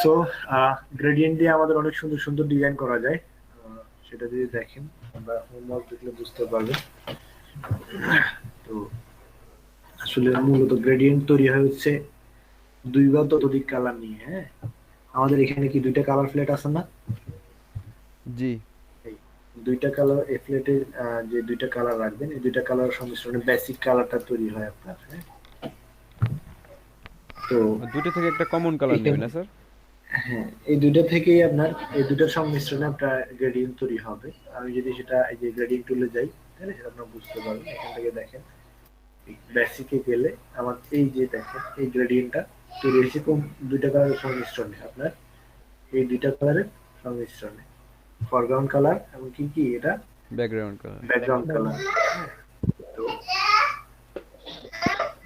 So gradient দিয়ে আমাদের অনেক সুন্দর সুন্দর ডিজাইন করা যায়। সেটা যদি দেখেন বা হোমওয়ার্ক দেখলে বুঝতে পারবেন। তো আসলে মূলত গ্রেডিয়েন্ট তৈরি হচ্ছে দুই বা ততোধিক কালার নিয়ে। হ্যাঁ, আমাদের এখানে কি দুইটা কালার প্লেট আছে না? জি। এই দুইটা কালার এই প্লেটে যে দুইটা কালার রাখবেন, এই দুইটা কালার সংমিশ্রণে বেসিক কালারটা তৈরি হয় আপনার। হ্যাঁ, তো দুটো থেকে একটা কমন কালার নেবেন এখানে না স্যার? হ্যাঁ, এই দুইটা থেকেই আপনার এই দুটার সংমিশ্রণে আপনার গ্রেডিয়েন্ট তৈরি হবে। আমি যদি সেটা এই যে গ্রেডিয়েন্ট টুলে যাই, তাহলে সেটা আপনারা বুঝতে পারবেন। এখান থেকে দেখেন বেসিকে গেলে আমার এই যে দেখেন এই গ্রেডিয়েন্টটা তৈরি হয়েছে কোন দুইটা কালারের সংমিশ্রণে, আপনার এই দুইটা কালারের সংমিশ্রণে। ফরগ্রাউন্ড কালার এবং কি কি এটা ব্যাকগ্রাউন্ড কালার। Background colour. তো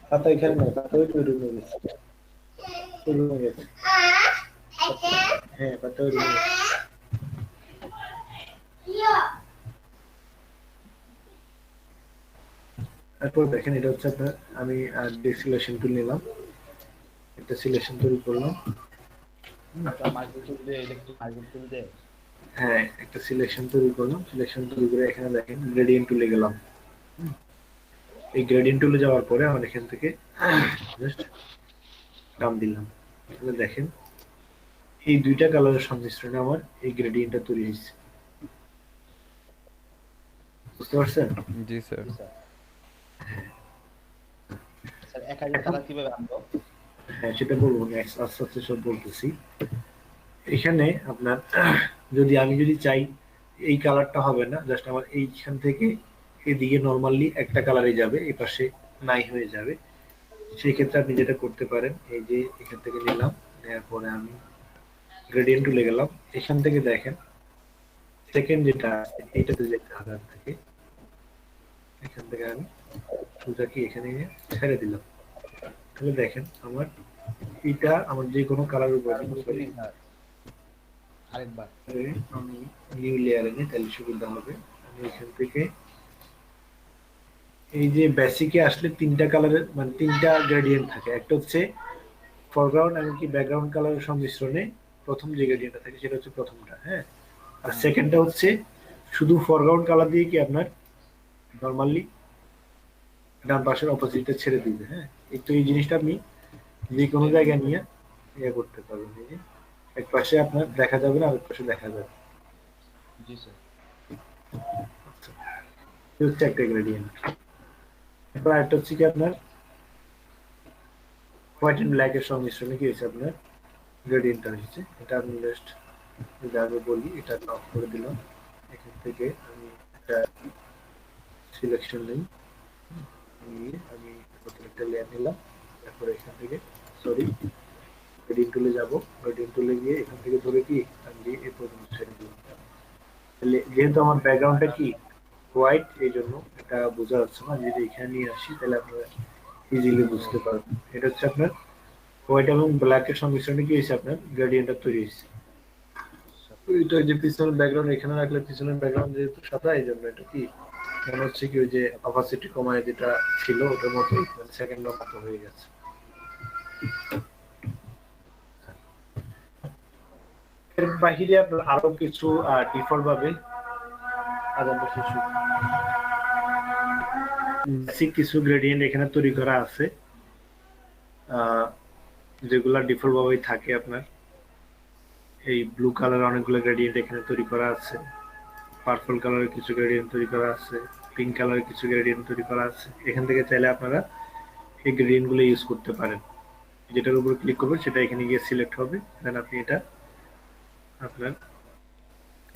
পাতা এখানে না, পাতা ওই রুমে গেছে, ওই রুমে গেছে। হ্যাঁ, পাতা ওই রুমে গেছে। তারপর দেখেন এটা হচ্ছে আপনার, আমি সিলেকশন টুল নিলাম, একটা সিলেকশন তৈরি করলাম। হ্যাঁ, একটা সিলেকশন তৈরি করলাম, সিলেকশন তৈরি করে এখানে দেখেন গ্রেডিয়েন্ট টুলে গেলাম। এই গ্রেডিয়েন্ট টুলে যাওয়ার পরে আমার এখান থেকে জাস্ট নাম দিলাম। তাহলে দেখেন এই দুইটা কালারের সংমিশ্রণে আমার এই গ্রেডিয়েন্টটা তৈরি হয়েছে। বুঝতে পারছেন? জি স্যার। এখন হ্যাঁ, সেটা বলবো না, আস্তে আস্তে সব বলতেছি। এখানে আপনার যদি আমি যদি চাই এই কালারটা হবে না, জাস্ট আমার এইখান থেকে এদিকে নরমালি একটা কালারে যাবে, এই পাশে নাই হয়ে যাবে। সেই ক্ষেত্রে আপনি যেটা করতে পারেন, এই যে এখান থেকে নিলাম, নেওয়ার পরে আমি গ্রেডিয়েন্ট টুলে গেলাম। এখান থেকে দেখেন সেকেন্ড যেটা আছে এইটাতে যেতে হবে আপনাকে। এখান থেকে আমি সোজা কি এখানে ছেড়ে দিলাম। তাহলে দেখেন আমার এটা আমার যে কোনো কালার উপর, সরি আমি নিউ লেয়ারে নিই তাহলে সুবিধা হবে। আমি এখান থেকে এই যে বেসিকে আসলে তিনটা কালারের মানে তিনটা গ্রেডিয়েন্ট থাকে। একটা হচ্ছে ফরগ্রাউন্ড এমনকি ব্যাকগ্রাউন্ড কালারের সংমিশ্রণে প্রথম যে গ্রেডিয়েন্টটা থাকে সেটা হচ্ছে প্রথমটা। হ্যাঁ, আর সেকেন্ডটা হচ্ছে শুধু ফরগ্রাউন্ড কালার দিয়ে কি আপনার নরমালি ডান পাশের অপোজিটটা ছেড়ে দিবে। হ্যাঁ, একটু এই জিনিসটা আপনি যে কোনো জায়গায় নিয়ে ইয়ে করতে পারবেন। এই যে এক পাশে আপনার দেখা যাবে না, আরেক পাশে দেখা যাবে। আচ্ছা, এই হচ্ছে একটা গ্রেডিয়েন্ট। এরপর আরেকটা হচ্ছে কি আপনার হোয়াইট এন্ড ব্ল্যাক এর সংমিশ্রণে কি হয়েছে আপনার গ্রেডিয়েন্টটা হয়েছে। এটা আমি জাস্ট যদি আগে বলি, এটা অফ করে দিলাম। এখান থেকে আমি একটা সিলেকশন নিই, নিয়ে আমি নতুন একটা লেয়ার নিলাম। তারপরে এখান থেকে সরি গ্রেডিয়েন্ট টুলে যাব, গ্রেডিয়েন্ট টুলে গিয়ে এখান থেকে ধরে কি আমি এই পর্যন্ত ছেড়ে দিলাম। তাহলে যেহেতু আমার ব্যাকগ্রাউন্ডটা কি হোয়াইট, এই জন্য এটা বোঝা যাচ্ছে না। যদি এখানে নিয়ে আসি তাহলে আপনারা ইজিলি বুঝতে পারবেন। এটা হচ্ছে আপনার হোয়াইট এবং ব্ল্যাক এর সংমিশ্রণে কি হয়েছে আপনার গ্রেডিয়েন্টটা তৈরি হয়েছে। এটা যে পিছনের ব্যাকগ্রাউন্ড এখানে রাখলে পিছনের ব্যাকগ্রাউন্ড যেহেতু সাদা, এই জন্য এটা কি মনে হচ্ছে কি ওই যে অপাসিটি কমায় যেটা ছিল ওটার মতোই সেকেন্ড মতো হয়ে গেছে। এর বাহিরে আপনার আরো কিছু ডিফল্ট ভাবে আলাদা কিছু বেসিক কিছু গ্রেডিয়েন্ট এখানে তৈরি করা আছে, আহ, যেগুলা ডিফল্ট ভাবেই থাকে আপনার। এই ব্লু কালার অনেকগুলো গ্রেডিয়েন্ট এখানে তৈরি করা আছে, পার্পল কালারের কিছু গ্রেডিয়েন্ট তৈরি করা আছে, পিঙ্ক কালারের কিছু গ্রেডিয়েন্ট তৈরি করা আছে। এখান থেকে চাইলে আপনারা এই গ্রেডিয়েন্ট গুলো ইউজ করতে পারেন। যেটার উপর ক্লিক করবেন সেটা এখানে গিয়ে সিলেক্ট হবে, দেন আপনি এটা আপনার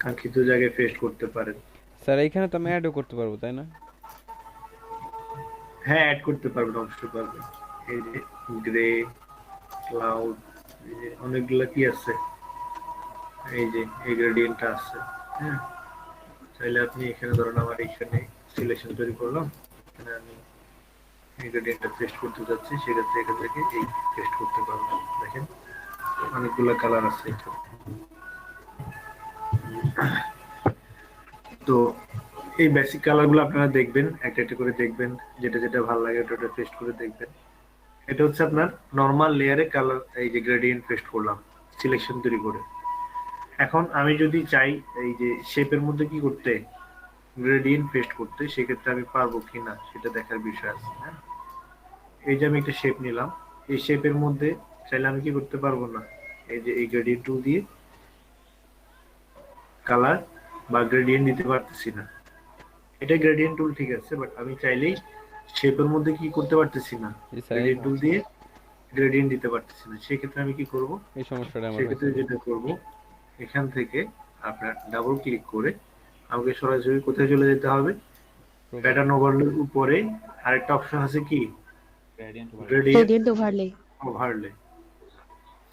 কাঙ্ক্ষিত জায়গায় পেস্ট করতে পারেন। স্যার এইখানে তো আমি অ্যাডও করতে পারবো তাই না? হ্যাঁ, অ্যাড করতে পারবেন, অবশ্যই পারবেন। এই যে গ্রে ক্লাউড, এই যে অনেকগুলো কি আছে, এই যে এই গ্রেডিয়েন্টটা আছে। হ্যাঁ, চাইলে আপনি এখানে ধরুন আমার এখানে সিলেকশন তৈরি করলাম, এখানে আমি এই গ্রেডিয়েন্টটা পেস্ট করতে যাচ্ছি, সেক্ষেত্রে এখান থেকে এই পেস্ট করতে পারবেন। দেখেন অনেকগুলো কালার আছে এখানে। তো এই বেসিক কালারগুলো আপনারা দেখবেন, একটা একটা করে দেখবেন, যেটা যেটা ভালো লাগে ওটা পেস্ট করে দেখবেন। এটা হচ্ছে আপনার নরমাল লেয়ারে কালার, এই যে গ্রেডিয়েন্ট পেস্ট করলাম। সিলেকশন তৈরি করে। এখন আমি যদি চাই এই যে শেপের মধ্যে কি করতে, গ্রেডিয়েন্ট পেস্ট করতে, সেক্ষেত্রে আমি পারবো কিনা সেটা দেখার বিষয় আছে। হ্যাঁ, এই যে আমি একটা শেপ নিলাম, এই শেপের মধ্যে চাইলে আমি কি করতে পারবো না, এই যে এই গ্রেডিয়েন্ট টুল দিয়ে কালার বা গ্রেডিয়েন্ট দিতে পারতেছি না। এটা গ্রেডিয়েন্ট টুল ঠিক আছে, বাট আমি চাইলেই শেপের মধ্যে কি করতে পারতেছি না, জি স্যার, গ্রেডিয়েন্ট টুল দিয়ে গ্রেডিয়েন্ট দিতে পারতেছি না। সেক্ষেত্রে আমি কি করব, এই সমস্যাটা আমার সেক্ষেত্রে হয়েছিল। যেটা করব, এখান থেকে আপনার ডাবল ক্লিক করে আমাকে সরাসরি কোথায় চলে যেতে হবে, প্রোভাইড প্যাটার্ন ওভারলের উপরে আরেকটা অপশন আছে কি, gradient gradient gradient overlay. Overlay.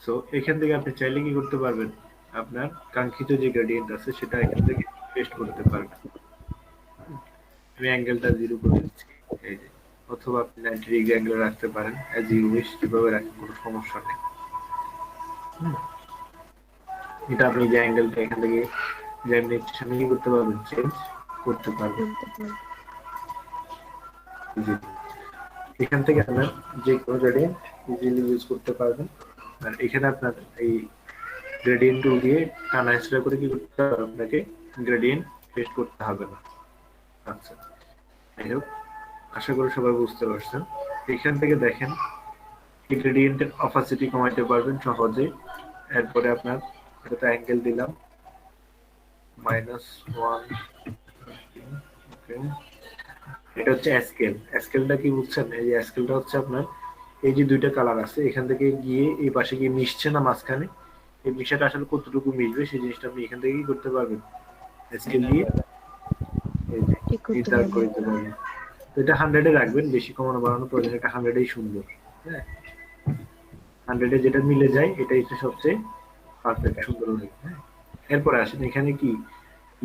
So এখান থেকে আপনি চাইলে কি করতে পারবেন, আপনার কাঙ্ক্ষিত যে গ্রেডিয়েন্ট আছে সেটা এখান থেকে পেস্ট করতে পারবেন। আমি অ্যাঙ্গেলটা 0 করে দিচ্ছি, এই যে, অথবা আপনি 90 ডিগ্রি অ্যাঙ্গেল রাখতে পারেন, অ্যাজ ইউ উইশ, যেভাবে রাখেন কোনো সমস্যা নেই। এটা আপনি যে অ্যাঙ্গেলটা এখান থেকে যেমনি সেমনি কি করতে পারবেন, চেঞ্জ করতে পারবেন। জি। এখান থেকে আপনার যে কোনো গ্রেডিয়েন্ট ইজিলি ইউজ করতে পারবেন। আর এখানে আপনার এই গ্রেডিয়েন্ট টুল দিয়ে টানা হেঁচড়া করে কি করতে হবে, আপনাকে গ্রেডিয়েন্ট পেস্ট করতে হবে না। আচ্ছা, যাই হোক, আশা করি সবাই বুঝতে পারছেন। এখান থেকে দেখেন এই গ্রেডিয়েন্টের অপাসিটি কমাইতে পারবেন সহজে। এরপরে আপনার এটাতে অ্যাঙ্গেল দিলাম -1, ওকে। এটা হচ্ছে স্কেল। স্কেলটা কি বুঝছেন, এই যে স্কেলটা হচ্ছে আপনার এই যে দুইটা কালার আছে, এখান থেকে গিয়ে এই পাশে গিয়ে মিশছে না মাঝখানে, এই মিশাটা আসলে কতটুকু মিশবে সেই জিনিসটা আপনি এখান থেকে কি করতে পারবেন, স্কেল দিয়ে এই যে ঠিক করতে নির্ধারণ করে পারবেন। দিতে পারবেন। তো এটা 100 এ রাখবেন, বেশি কমানো বাড়ানো প্রয়োজন, এটা 100 এই সুন্দর। হ্যাঁ, 100 এ যেটা মিলে যায় এটাই হচ্ছে সবচেয়ে পারফেক্ট, সুন্দর লাগে। হ্যাঁ, এরপরে আসেন এখানে কি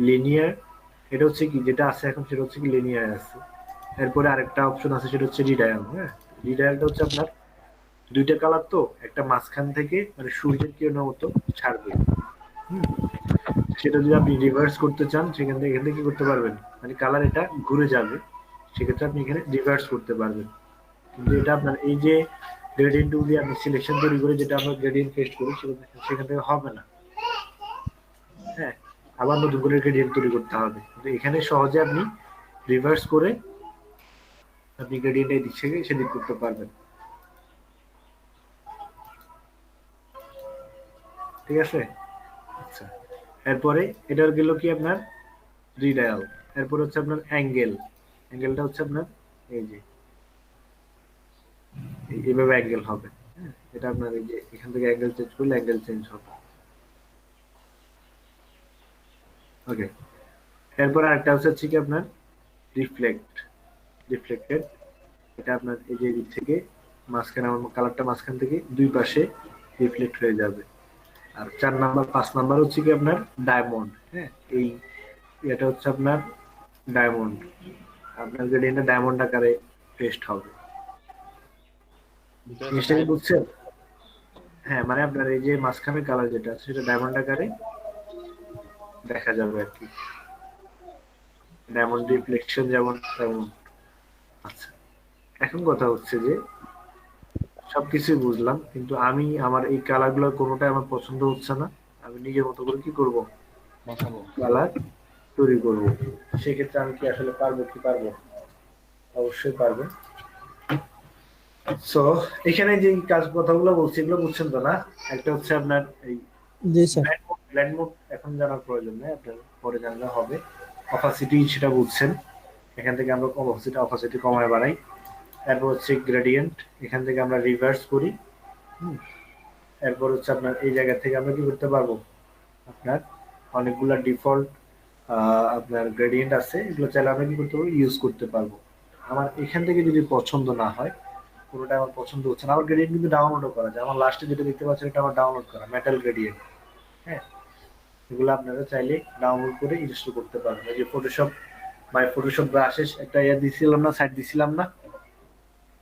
লিনিয়ার, এটা হচ্ছে কি যেটা আছে এখন সেটা হচ্ছে কি লিনিয়ার আছে। এরপরে আরেকটা অপশন আছে সেটা হচ্ছে রিডায়াল। হ্যাঁ, রিডায়ালটা হচ্ছে আপনার দুইটা কালার, তো একটা মাঝখান থেকে মানে সূর্যের কিরণের মতো ছাড়বে। হুম, সেটা যদি আপনি রিভার্স করতে চান সেখান থেকে এখান থেকে কি করতে পারবেন, মানে কালার এটা ঘুরে যাবে, সেক্ষেত্রে আপনি এখানে রিভার্স করতে পারবেন। কিন্তু এটা আপনার এই যে গ্রেডিয়েন্ট টুল দিয়ে আপনি সিলেকশন তৈরি করে যেটা আমরা গ্রেডিয়েন্ট পেস্ট করি সেখান থেকে হবে না। হ্যাঁ, আবার নতুন করে গ্রেডিয়েন্ট তৈরি করতে হবে। কিন্তু এখানে সহজে আপনি রিভার্স করে আপনি গ্রেডিয়েন্ট এই দিক থেকে সেদিক করতে পারবেন। ঠিক আছে, আচ্ছা। এরপরে এটার গেল কি আপনার রিডায়াল। এরপর হচ্ছে আপনার অ্যাঙ্গেল। অ্যাঙ্গেলটা হচ্ছে আপনার এই যে এইভাবে অ্যাঙ্গেল হবে। হ্যাঁ, এটা আপনার এই যে এখান থেকে অ্যাঙ্গেল চেঞ্জ করলে অ্যাঙ্গেল চেঞ্জ হবে। ওকে, এরপর আরেকটা হচ্ছে কি আপনার রিফ্লেক্টেড। এটা আপনার এই যে দিক থেকে মাঝখানে আমার কালারটা মাঝখান থেকে দুই পাশে রিফ্লেক্ট হয়ে যাবে। আর 4 নাম্বার 5 নাম্বার হচ্ছে কি আপনার ডায়মন্ড। হ্যাঁ, এই এটা হচ্ছে আপনার ডায়মন্ড, আপনার গ্রেডিয়েন্টে ডায়মন্ড আকারে পেস্ট হবে। জিনিসটা কি বুঝছেন? হ্যাঁ, মানে আপনার এই যে মাঝখানে কালার যেটা আছে সেটা ডায়মন্ড আকারে দেখা যাবে আর কি, ডায়মন্ড রিফ্লেকশন যেমন তেমন। আচ্ছা, এখন কথা হচ্ছে যে সবকিছুই বুঝলাম, কিন্তু আমি আমার এই কালার গুলো কোনোটাই আমার পছন্দ হচ্ছে না। আমি নিজের মতো করে কি করব, বসাবো। কালার তৈরি করব। সেক্ষেত্রে আমি কি আসলে পারবো কি পারবো? অবশ্যই পারবো। সো এখানে যে কাজ কথাগুলো বলছি এগুলো বুঝছেন তো না? একটা হচ্ছে আপনার এই জি স্যার। ব্ল্যান্ড মোড এখন জানার প্রয়োজন নেই, আপনার পরে জানলে হবে। অপাসিটি সেটা বুঝছেন, এখান থেকে আমরা অপাসিটি কমায় বাড়াই। তারপর হচ্ছে গ্রেডিয়েন্ট, এখান থেকে আমরা রিভার্স করি। এরপর হচ্ছে আপনার এই জায়গা থেকে আমরা কি করতে পারবো, আপনার অনেকগুলা ডিফল্ট আপনার গ্রেডিয়েন্ট আছে, এগুলো চাইলে আমরা কি করতে পারবো, ইউজ করতে পারবো। আমার এখান থেকে যদি পছন্দ না হয়, কোনোটা আমার পছন্দ হচ্ছে না, আমার গ্রেডিয়েন্ট কিন্তু ডাউনলোডও করা যায়। আমার লাস্টে যেটা দেখতে পাচ্ছেন এটা আমার ডাউনলোড করা মেটাল গ্রেডিয়েন্ট। হ্যাঁ, এগুলো আপনারা চাইলে ডাউনলোড করে ইনস্টল করতে পারবেন। এই যে ফটোশপ বাই ফটোশপ ব্রাশেস একটা দিছিলাম না, সাইট দিছিলাম না,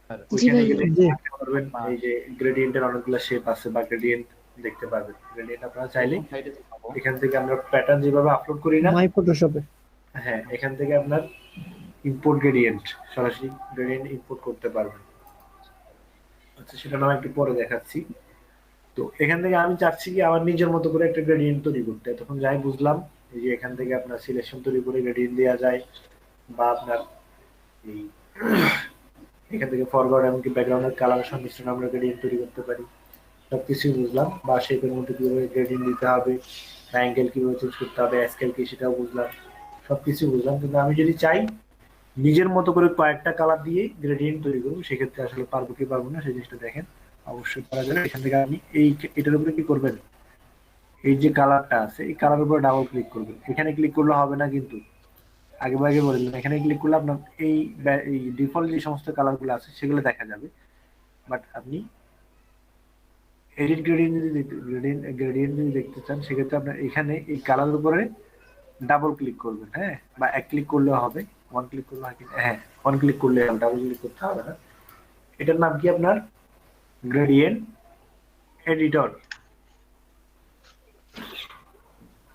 জি ওইখানে ভাই। গেলে জি। দেখতে পারবেন এই যে গ্রেডিয়েন্টের অনেকগুলো শেপ আছে বা গ্রেডিয়েন্ট দেখতে পারবেন। গ্রেডিয়েন্ট আপনারা চাইলে এখান থেকে আমরা প্যাটার্ন যেভাবে আপলোড করি না, মাই ফটোশপে। হ্যাঁ, এখান থেকে আপনার ইম্পোর্ট গ্রেডিয়েন্ট সরাসরি গ্রেডিয়েন্ট ইম্পোর্ট করতে পারবেন। আচ্ছা, সেটা না একটু পরে দেখাচ্ছি। তো এখান থেকে আমি চাচ্ছি কি আমার নিজের মতো করে একটা গ্রেডিয়েন্ট তৈরি করতে। তখন যাই বুঝলাম এই যে এখান থেকে আপনার সিলেকশন তৈরি করে গ্রেডিয়েন্ট দেওয়া যায়, বা আপনার এই এখান থেকে ফরওয়ার্ড এমনকি ব্যাকগ্রাউন্ডের কালার সংমিশ্রণ আমরা গ্রেডিয়েন্ট তৈরি করতে পারি। সবকিছুই বুঝলাম, বা শেপের মধ্যে কিভাবে গ্রেডিয়েন্ট দিতে হবে, অ্যাঙ্গেল কিভাবে চেঞ্জ করতে হবে, স্কেল কি সেটাও বুঝলাম, সবকিছু বুঝলাম। কিন্তু আমি যদি চাই নিজের মতো করে কয়েকটা কালার দিয়ে গ্রেডিয়েন্ট তৈরি করবো, সেক্ষেত্রে আসলে পারবো কি পারবো না সেই জিনিসটা দেখেন। অবশ্যই পারা যাবে। এখান থেকে আপনি এটার উপরে কি করবেন, এই যে কালারটা আছে এই কালার উপরে ডাবল ক্লিক করবেন। এখানে ক্লিক করলে হবে না, কিন্তু আগে ভাগে বলে দিলাম, এখানে ক্লিক করলে আপনার এই ডিফল্ট যে সমস্ত কালার গুলো আছে সেগুলো দেখা যাবে। বাট আপনি এডিট গ্রেডিয়েন্ট যদি দেখতে চান, সেক্ষেত্রে আপনার এখানে এই কালার উপরে ডাবল ক্লিক করবেন। হ্যাঁ, বা এক ক্লিক করলেও হবে, ওয়ান ক্লিক করলে হয় কিনা, হ্যাঁ ওয়ান ক্লিক করলে হবে, ডাবল ক্লিক করতে হবে না। এটার নাম কি আপনার গ্রেডিয়েন্ট এডিটর।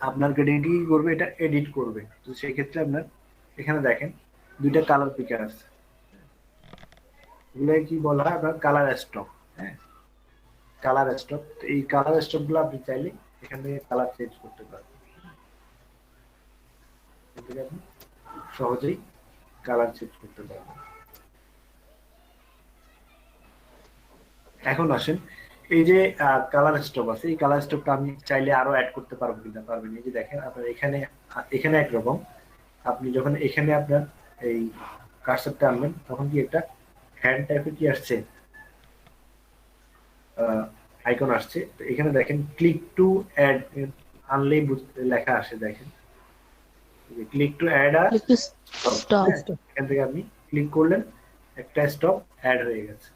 আপনার গ্রেডিয়েন্ট কি করবে, এটা এডিট করবে। তো সেই ক্ষেত্রে আপনার এখানে দেখেন দুইটা কালার পিকার আছে, এগুলো কি বলা হয় আপনার কালার স্টক। হ্যাঁ, কালার স্টক। এই কালার স্টক গুলো আপনি চাইলে এখান থেকে কালার চেঞ্জ করতে পারবেন। আপনি সহজেই কালার চেঞ্জ করতে পারবেন। এখন আসেন এই যে কালার স্টক আছে, এই কালার স্টকটা আমি চাইলে আরো অ্যাড করতে পারবো কিনা, পারবেন। এই যে দেখেন আপনার এখানে এখানে একরকম, আপনি যখন এখানে আপনার এই কার্সারটা আনবেন তখন কি একটা হ্যান্ড টাইপের কি আসছে, আইকন আসছে। তো এখানে দেখেন ক্লিক টু অ্যাড আনলেই লেখা আসে, দেখেন ক্লিক টু অ্যাড আর স্টপ। এখান থেকে আপনি ক্লিক করলেন, একটা স্টপ অ্যাড হয়ে গেছে।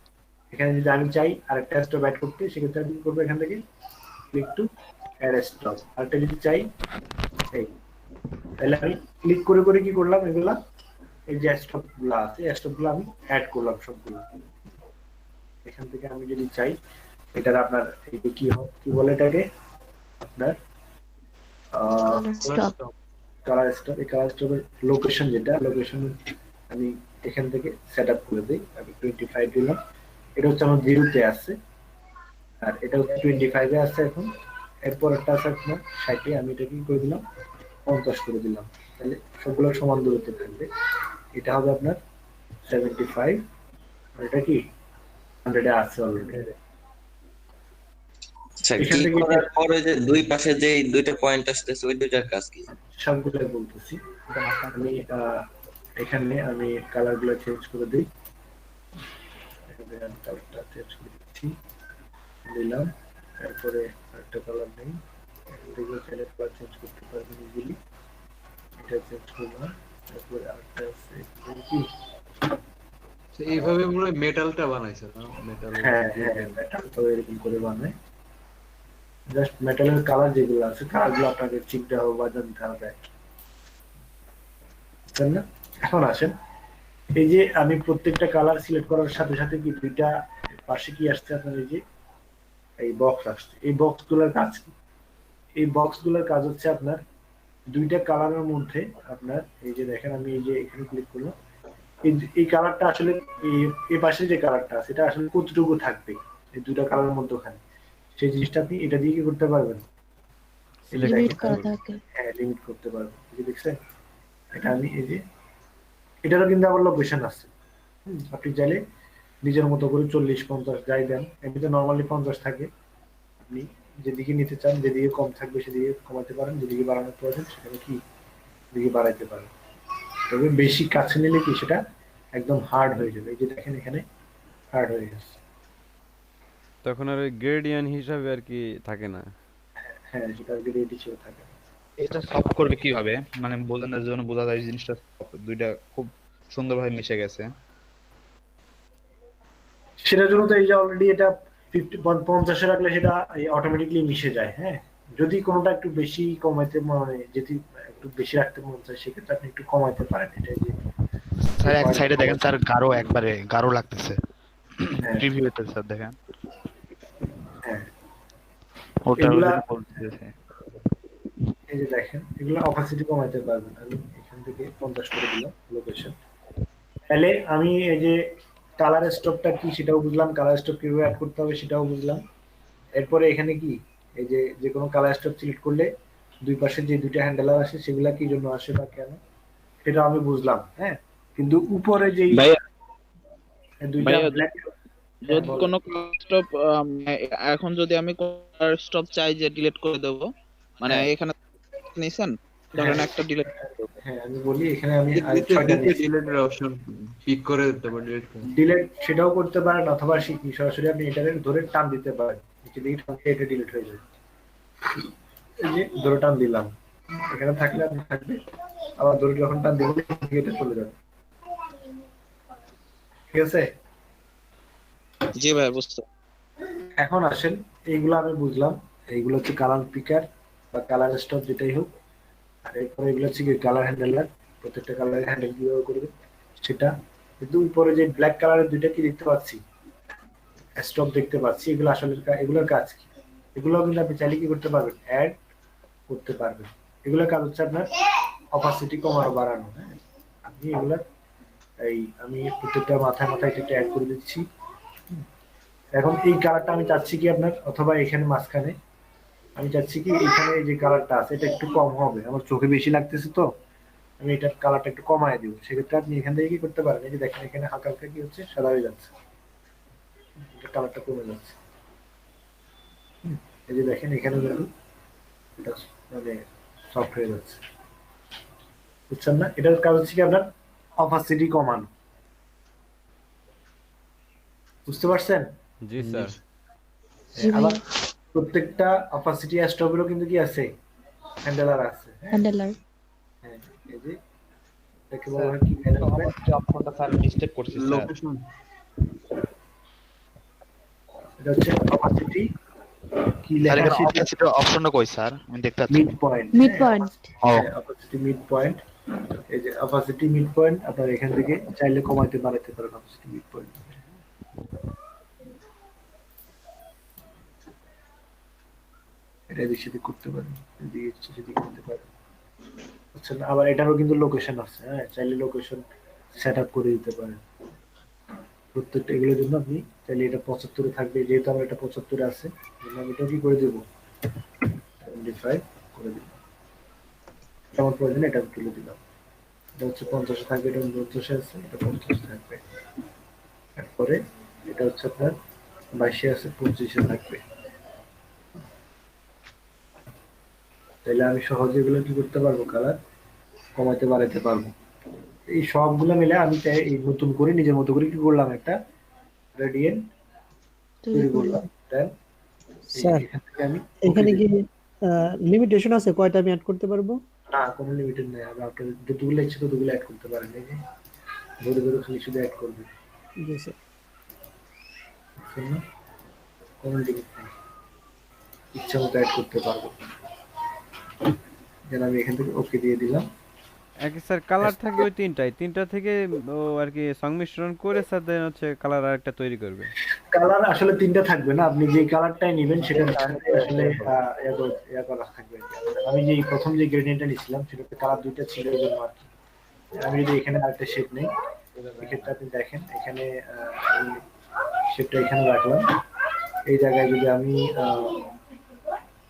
এখানে যদি আমি চাই আরেকটা স্টপ অ্যাড করতে, সেক্ষেত্রে আমি কি করবো, এখান থেকে ক্লিক টু অ্যাড স্টপ। আরেকটা যদি চাই এই, তাহলে আমি ক্লিক করে করে কি করলাম, এগুলা এই যে স্টপ গুলো আছে স্টপ গুলো আমি অ্যাড করলাম সবগুলো। এখান থেকে আমি যদি চাই এটার আপনার এই যে কি বলে এটাকে আপনার কালার স্টপ, এই কালার স্টপের লোকেশন, যেটা লোকেশন আমি এখান থেকে সেট আপ করে দিই। আমি 25 দিলাম, এটা হচ্ছে আমার 0-তে আছে, আর এটা হচ্ছে 25-এ আছে এখন। এরপর একটা আছে আপনার 60-এ, আমি এটা কি করে দিলাম 50 করে দিলাম। তাহলে সবগুলো সমান দূরত্বে থাকবে। এটা হবে আপনার 75, আর এটা কি 100-এ আছে অলরেডি। আচ্ছা, এখান কি থেকে করার পরে যে দুই পাশে যে দুইটা পয়েন্ট আসতেছে ওই দুইটার কাজ কি? সবগুলো বলতেছি। আমি এখানে আমি কালার গুলো চেঞ্জ করে দিই, কালারটা চেঞ্জ করে দিচ্ছি, দিলাম। তারপরে একটা কালার নেই, এগুলো চাইলে কালার চেঞ্জ করতে পারবেন ইজিলি। এটা চেঞ্জ করলাম। তারপরে আরেকটা আছে কি, এইভাবে মনে হয় মেটালটা বানাইছে না? মেটাল হ্যাঁ হ্যাঁ মেটাল তো এরকম করে বানায়। জাস্ট মেটালের কালার যেগুলো আছে কালারগুলো আপনাকে চিনতে হবে বা জানতে হবে, তাই না? এখন আসেন এই যে আমি প্রত্যেকটা কালার সিলেক্ট করার সাথে সাথে কি দুইটা পাশে কি আসছে আপনার, এই যে এই বক্স আসছে। এই বক্স গুলোর কাজ কি, এই বক্স গুলোর কাজ হচ্ছে আপনার দুইটা কালারের মধ্যে আপনার এই যে দেখেন আমি এই যে এখানে ক্লিক করলাম, এই কালারটা আসলে এই পাশে যে কালারটা আছে এটা আসলে কতটুকু থাকবে এই দুইটা কালারের মধ্যখানে, সেই জিনিসটা আপনি এটা দিয়ে কি করতে পারবেন, লিমিট করা থাকে। হ্যাঁ লিমিট করতে পারবেন। এই যে দেখছেন, এটা আমি এই যে এটারও কিন্তু আবার লোকেশন আছে। আপনি চাইলে নিজের মতো করে 40-50 যাই দেন, এমনিতে নর্মালি 50 থাকে। আপনি যেদিকে নিতে চান, যেদিকে কম থাকবে সেদিকে কমাতে পারেন, যেদিকে বাড়ানোর প্রয়োজন সেখানে কি দিকে বাড়াইতে পারেন। তবে বেশি কাছে নিলে কি সেটা একদম হার্ড হয়ে যাবে। এই যে দেখেন এখানে হার্ড হয়ে গেছে। তখন আর ওই গ্রেডিয়েন্ট হিসাবে আর কি থাকে না। হ্যাঁ, সেটা গ্রেড হিসেবে থাকে। এটা সফট করবে কিভাবে, মানে বোঝানোর জন্য বোঝা যায় জিনিসটা দুইটা খুব সুন্দরভাবে মিশে গেছে। সেটার জন্য তো এই যে অলরেডি এটা 50 রাখলে সেটা অটোমেটিকলি মিশে যায়। হ্যাঁ, যদি কোনোটা একটু বেশি কমাইতে মানে যদি একটু বেশি রাখতে মন চায় সেক্ষেত্রে আপনি একটু কমাইতে পারেন। এটা যে স্যার এক সাইডে দেখেন স্যার গাঢ়, একবারে গাঢ় লাগতেছে হ্যাঁ প্রিভিউতে স্যার দেখেন হ্যাঁ ওটা এগুলা বলতেছে। এই যে দেখেন এগুলো অপাসিটি কমাইতে পারবেন। আমি এখান থেকে 50 করে দিলাম লোকেশন। তাহলে আমি এই যে কালার স্টপটা কি সেটাও বুঝলাম, কালার স্টপ কিভাবে অ্যাড করতে হবে সেটাও বুঝলাম। এরপরে এখানে কি এই যে যে কোনো কালার স্টপ সিলেক্ট করলে দুই পাশে যে দুইটা হ্যান্ডেলার আসে সেগুলা কি জন্য আসে বা কেন সেটা আমি বুঝলাম। হ্যাঁ, কিন্তু উপরে যেই ভাইয়া দুইটা ভাইয়া ব্ল্যাক, যদি কোনো স্টপ এখন যদি আমি স্টপ চাই যে ডিলিট করে দেব, মানে হ্যাঁ। এখানে নিছেন ধরেন একটা ডিলিট হ্যাঁ আমি বলি এখানে আমি নিচে ছয়টা ডিলিটের অপশন পিক করে দিতে পারি, ডিলিট করে। ডিলেট সেটাও করতে পারেন, অথবা সরাসরি আপনি এটা ধরে টান দিতে পারেন, নিচে দিকে টান দিয়ে এটা ডিলিট হয়ে যাবে। এই যে ধরে টান দিলাম, এখানে থাকলে আপনি থাকবে, আবার ধরে যখন টান দিব এটা চলে যাবে। ঠিক আছে, জি ভাই বুঝতে। এখন আসেন এইগুলো আমি বুঝলাম, এইগুলো হচ্ছে কালার পিকার বা কালার স্টপ যেটাই হোক, আর এরপরে এগুলো হচ্ছে কি কালার হ্যান্ডেলার, প্রত্যেকটা কালারের হ্যান্ডেল কিভাবে করবে সেটা। কিন্তু উপরে যে ব্ল্যাক কালারের দুইটা কি দেখতে পাচ্ছি, স্টপ দেখতে পাচ্ছি, এগুলো আসলে এগুলোর কাজ কি? এগুলো কিন্তু আপনি চাইলে কি করতে পারবেন, অ্যাড করতে পারবেন। এগুলোর কাজ হচ্ছে আপনার অপাসিটি কমানো বাড়ানো। হ্যাঁ, আপনি এগুলার এই আমি প্রত্যেকটা মাথায় মাথায় এটা অ্যাড করে দিচ্ছি। এখন এই কালারটা আমি চাচ্ছি কি আপনার, অথবা এখানে মাঝখানে আমি চাচ্ছি কি এখানে যে কালারটা আছে এটা একটু কম হবে, আমার চোখে বেশি লাগতেছে, তো আমি এটার কালারটা একটু কমায় দিব। সেক্ষেত্রে আপনি এখান থেকে কি করতে পারেন, এই যে দেখেন এখানে হালকা হালকা কি হচ্ছে, সাদা হয়ে যাচ্ছে, এটার কালারটা কমে যাচ্ছে। এই যে দেখেন এখানে কিন্তু এটা মানে সফট হয়ে যাচ্ছে, বুঝছেন না? এটার কাজ হচ্ছে কি আপনার অপাসিটি কমানো, বুঝতে পারছেন? জি স্যার। জি আবার ভাইয়া, প্রত্যেকটা অপাসিটি স্টপেরও কিন্তু কি আছে, হ্যান্ডেলার আছে। হ্যাঁ, হ্যান্ডেলার। হ্যাঁ, এই যে এটাকে বলা হয় কি ম্যানেজমেন্ট। অপশনটা স্যার মিস্টেক করছি স্যার। লোকেশন এটা হচ্ছে অপাসিটি কি স্যার লেখা এখানে আছে, অপশনটা কই স্যার, আমি দেখতে পাচ্ছি মিড না। পয়েন্ট। Mid point. ও অপাসিটি মিড পয়েন্ট, এই যে অপাসিটি মিড পয়েন্ট আপনার এখান থেকে চাইলে কমাইতে বাড়াইতে পারেন অপাসিটি মিড পয়েন্ট। এটা এদিক সেদিক করতে পারেন, এদিকে ইচ্ছে সেদিক করতে পারেন, বুঝছেন? আবার এটারও কিন্তু লোকেশন আছে। হ্যাঁ, চাইলে লোকেশন সেট আপ করে দিতে পারেন প্রত্যেকটা। এগুলোর জন্য আপনি চাইলে এটা 75-এ থাকবে, যেহেতু আমার এটা 75-এ আছে, আমি এটা কি করে দেবো 75 করে দিলাম। আমার প্রয়োজন এটা তুলে দিলাম। এটা হচ্ছে 50-এ থাকবে, এটা 49-এ আছে, এটা 50 থাকবে। তারপরে এটা হচ্ছে আপনার 22-এ আছে, 25-এ থাকবে। তাহলে আমি সহজে এগুলো কি করতে পারবো, কালার কমাতে বাড়াতে পারবো। এই সবগুলো মিলে আমি চাই এই নতুন করে নিজের মতো করে কি করলাম, একটা গ্রেডিয়েন্ট তৈরি করলাম। দেন স্যার এখান থেকে আমি এখানে কি লিমিটেশন আছে কয়টা আমি অ্যাড করতে পারবো? না, কোনো লিমিটেড নেই, আপনি আপনার যতগুলো ইচ্ছে ততগুলো অ্যাড করতে পারেন। এই যে ধরে ধরে খালি শুধু অ্যাড করবেন, জি স্যার। বুঝছেন না? কোনো লিমিট নেই, ইচ্ছা মতো অ্যাড করতে পারবো। যেন আমি এখান থেকে ওকে দিয়ে দিলাম। একই স্যার, কালার থাকবে ওই তিনটা থেকে ও আর কি সংমিশ্রণ করে স্যার দেন হচ্ছে কালার আরেকটা তৈরি করবে। কালার আসলে তিনটা থাকবে না, আপনি যে কালারটাই নেবেন সেটা আসলে ইয়া করা থাকবে। আমি যে প্রথম যে গ্রেডিয়েন্টটা নিয়েছিলাম সেটাতে কালার দুইটা ছিল এর জন্য আর কি। আমি যদি এখানে আরেকটা শেড নেই, এক্ষেত্রে আপনি দেখেন এখানে শেডটা এখানে রাখলাম। এই জায়গায় যদি আমি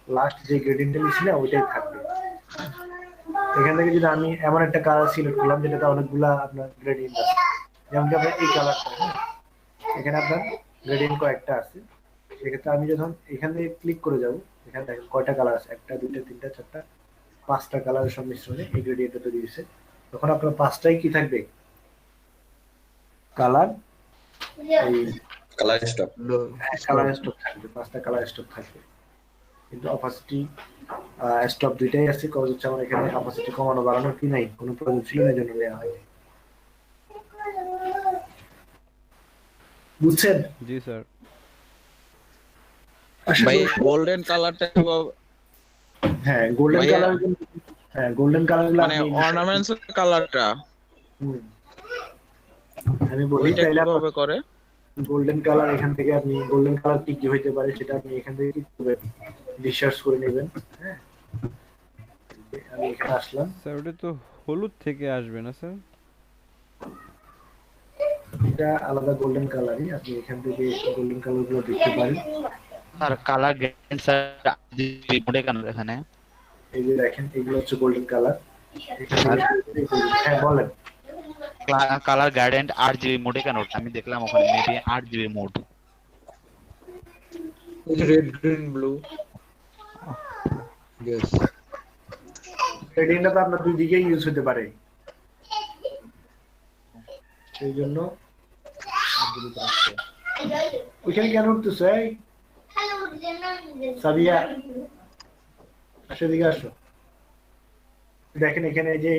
লাস্ট যে গ্রেডিয়েন্টটা নিয়েছিলাম ওইটাই থাকবে। এখান থেকে যদি আমি এমন একটা কালার সিলেক্ট করলাম যেটাতে অনেকগুলা আপনার গ্রেডিয়েন্ট আছে, যেমন কি আপনার এই কালারটা, এখানে আপনার গ্রেডিয়েন্ট কয়েকটা আছে। সেক্ষেত্রে আমি যখন এখান থেকে ক্লিক করে যাব, এখানে দেখেন কয়টা কালার আছে, 1টা 2টা 3টা 4টা 5টা কালারের সংমিশ্রণে এই গ্রেডিয়েন্টটা তৈরি হয়েছে। তখন আপনার 5টাই কি থাকবে, কালার, এই কালার স্টপ। কালার স্টপ থাকবে, 5টা কালার স্টপ থাকবে। কিন্তু অপাসিটি স্টপ দুইটাই আছে, কজ হচ্ছে আমার এখানে অপাসিটি কমানো বাড়ানোর কি নাই, কোনো প্রয়োজন ছিল না, জন্য দেওয়া হয়নি। বুঝছেন? জি স্যার। ভাই গোল্ডেন কালারটা হ্যাঁ, গোল্ডেন ভাইয়া, কালার, হ্যাঁ গোল্ডেন কালারগুলো মানে অর্নামেন্টস কালারটা আমি বলি ওইটা তাইলে কিভাবে করে? গোল্ডেন কালার এখান থেকে আপনি গোল্ডেন কালার কি হইতে পারে সেটা আপনি এখান থেকে কি করবেন, রিসার্চ করে নেবেন। হ্যাঁ, আমি এখানে আসলাম, স্যার ওটা তো হলুদ থেকে আসবে না স্যার? এটা আলাদা গোল্ডেন কালারই, আপনি এখান থেকে গোল্ডেন কালার গুলো দেখতে পারেন। স্যার কালার গ্রেডিয়েন্ট স্যার মোডে কেন এখানে? এই যে দেখেন এগুলো হচ্ছে গোল্ডেন কালার। স্যার হ্যাঁ বলেন। কালার গ্রেডিয়েন্ট 8 জিবি মোডে কেন? আমি দেখলাম ওখানে maybe 8 GB mode. Red green blue yes. গ্রেডিয়েন্টটা তো আপনার দুই দিকেই ইউজ হতে পারে, সেই জন্য ওইখানে কেন উঠতেছো? এই সাবিয়া আসো, এদিকে আসো। দেখেন এখানে এই যে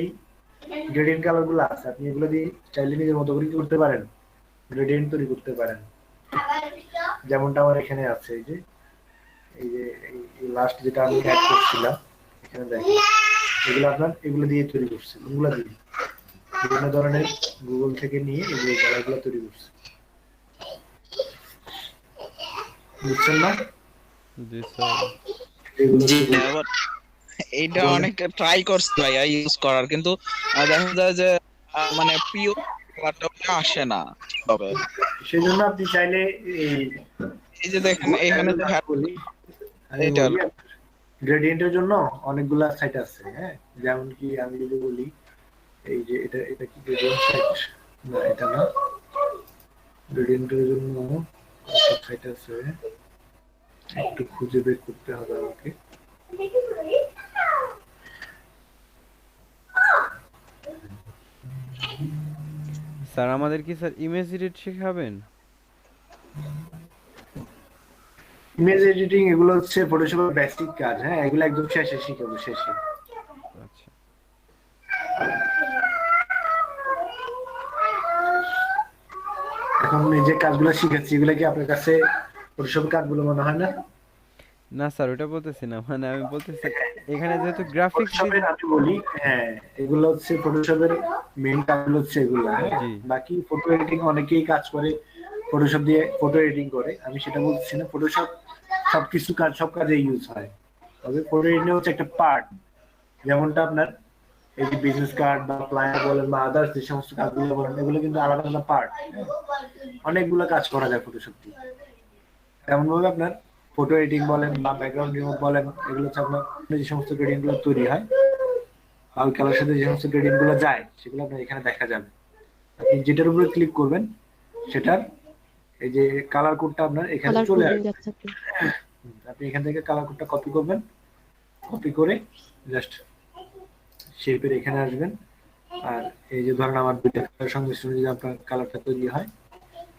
গ্রেডিয়েন্ট কালার গুলো আছে, আপনি এগুলো দিয়ে চাইলে নিজের মতো করে কি করতে পারেন, গ্রেডিয়েন্ট তৈরি করতে পারেন। যেমনটা আমার এখানে আছে, এই যে লাস্ট যেটা আমি অ্যাড করছিলাম এখানে দেখেন, এগুলো আপনার এগুলো দিয়ে তৈরি করছি, এগুলো দিয়ে বিভিন্ন ধরনের গুগল থেকে নিয়ে এগুলো কালারগুলো তৈরি করছি, বুঝছেন না? জি স্যার। এগুলো জি হচ্ছে আবার এইটা অনেক ট্রাই করছি ভাইয়া ইউজ করার, কিন্তু দেখা যায় যে মানে পিওর কালারটা আসে না তবে। সেই জন্য আপনি চাইলে এই যে দেখেন এখানে তো এটা গ্রেডিয়েন্টের জন্য অনেকগুলা সাইট আছে। হ্যাঁ, যেমন কি আমি যদি বলি এই যে এটা কি গ্রেডিয়েন্ট সাইট? না, এটা না। গ্রেডিয়েন্টের জন্য সাইট আছে, একটু খুঁজে বের করতে হবে আমাকে। স্যার আমাদের কি স্যার ইমেজ এডিট শেখাবেন? ইমেজ এডিটিং এগুলো হচ্ছে ফটোশপের বেসিক কাজ। হ্যাঁ, এগুলো একদম শেষে শিখাবো, শেষে। আচ্ছা। এখন এই যে কাজগুলো শিখাচ্ছি, এগুলো কি আপনার কাছে ফটোশপের কাজগুলো মনে হয় না? না স্যার ওটা বলতেছি না, মানে আমি বলতেছি এখানে যেহেতু গ্রাফিক্স ফটোশপের আমি বলি, হ্যাঁ এগুলো হচ্ছে ফটোশপের মেইন কাজগুলো হচ্ছে এগুলো। হ্যাঁ, জি বাকি ফটো এডিটিং অনেকেই কাজ করে, ফটোশপ দিয়ে ফটো এডিটিং করে, আমি সেটা বলছি না। ফটোশপ সবকিছু কাজ, সব কাজে ইউজ হয়, তবে ফটো এডিটিং হচ্ছে একটা পার্ট। যেমনটা আপনার এই যে বিজনেস কার্ড বা ফ্লায়ার বলেন বা আদার্স যে সমস্ত কাজগুলো বলেন, এগুলো কিন্তু আলাদা আলাদা পার্ট। অনেকগুলো কাজ করা যায় ফটোশপ দিয়ে। তেমন ভাবে আপনার ফটো এডিটিং বলেন বা ব্যাকগ্রাউন্ড রিমুভ বলেন, এগুলো হচ্ছে আপনার যে সমস্ত গ্রেডিয়েন্ট গুলো তৈরি হয় বা ওই কালার সাথে যে সমস্ত গ্রেডিয়েন্ট গুলো যায়, সেগুলো আপনার এখানে দেখা যাবে। আপনি যেটার উপরে ক্লিক করবেন সেটার এই যে কালার কোডটা আপনার এখানে কালার চলে কোড আসবে। যাচ্ছে আপনি। আপনি এখান থেকে কালার কোডটা কপি করবেন, কপি করে জাস্ট শেপের এখানে আসবেন। আর এই যে ধরেন আমার দুইটা কালার সংমিশ্রণে যদি আপনার কালারটা তৈরি হয়,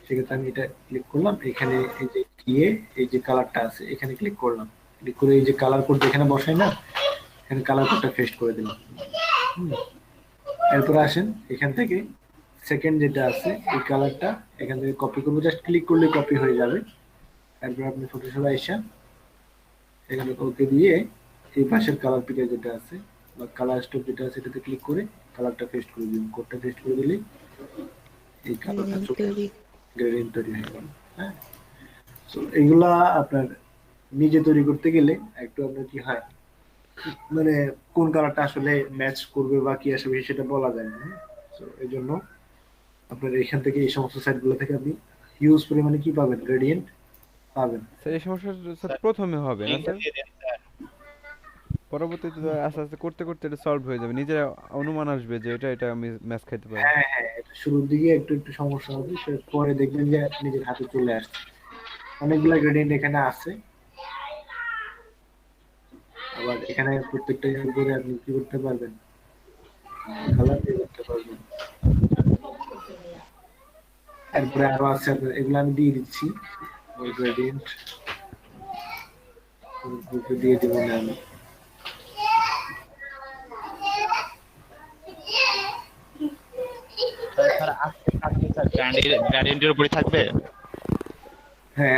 সেক্ষেত্রে আমি এটা ক্লিক করলাম, এখানে এই যে গিয়ে এই যে কালারটা আছে এখানে ক্লিক করলাম, ক্লিক করে এই যে কালার কোড যেখানে বসাই না, এখানে কালার কোডটা পেস্ট করে দিলাম। এরপরে আসেন এখান থেকে সেকেন্ড যেটা আছে এই কালারটা এখান থেকে কপি করবো, জাস্ট ক্লিক করলে কপি হয়ে যাবে। এরপর আপনি ফটোশপে আইসা এখানে ওকে দিয়ে এই পাশের কালার পিকার যেটা আছে বা কালার স্টপ যেটা আছে এটাতে ক্লিক করে কালারটা পেস্ট করে দিন, কোডটা পেস্ট করে দিলেই এই কালারটা গ্রেডিয়েন্ট তৈরি হয়ে গেল। হ্যাঁ, তো এগুলা আপনার নিজে তৈরি করতে গেলে একটু আপনার কি হয়, মানে কোন কালারটা আসলে ম্যাচ করবে বা কি আসবে সেটা বলা যায় না। তো এই জন্য আপনার এখান থেকে এই সমস্ত সাইটগুলো থেকে আপনি হিউজ পরিমাণে কি পাবেন, গ্রেডিয়েন্ট পাবেন। স্যার এই সমস্যা স্যার প্রথমে হবে না স্যার, পরবর্তীতে তো আস্তে আস্তে করতে করতে এটা সলভ হয়ে যাবে, নিজের অনুমান আসবে যে এটা আমি ম্যাচ খাইতে পারি। হ্যাঁ হ্যাঁ, এটা শুরুর দিকে একটু একটু সমস্যা হবে, সে পরে দেখবেন যে নিজের হাতে চলে আসছে। অনেকগুলো গ্রেডিয়েন্ট এখানে আছে, আবার এখানে প্রত্যেকটা করে আপনি কি করতে পারবেন, কালার দিয়ে করতে পারবেন। এরপরে আরো আছে, এগুলো আমি দিয়ে দিচ্ছি ওই গ্রেডিয়েন্ট দিয়ে দিব না আমি। স্যার আজকে স্যার গ্রেডিয়েন্টের উপরে থাকবে। হ্যাঁ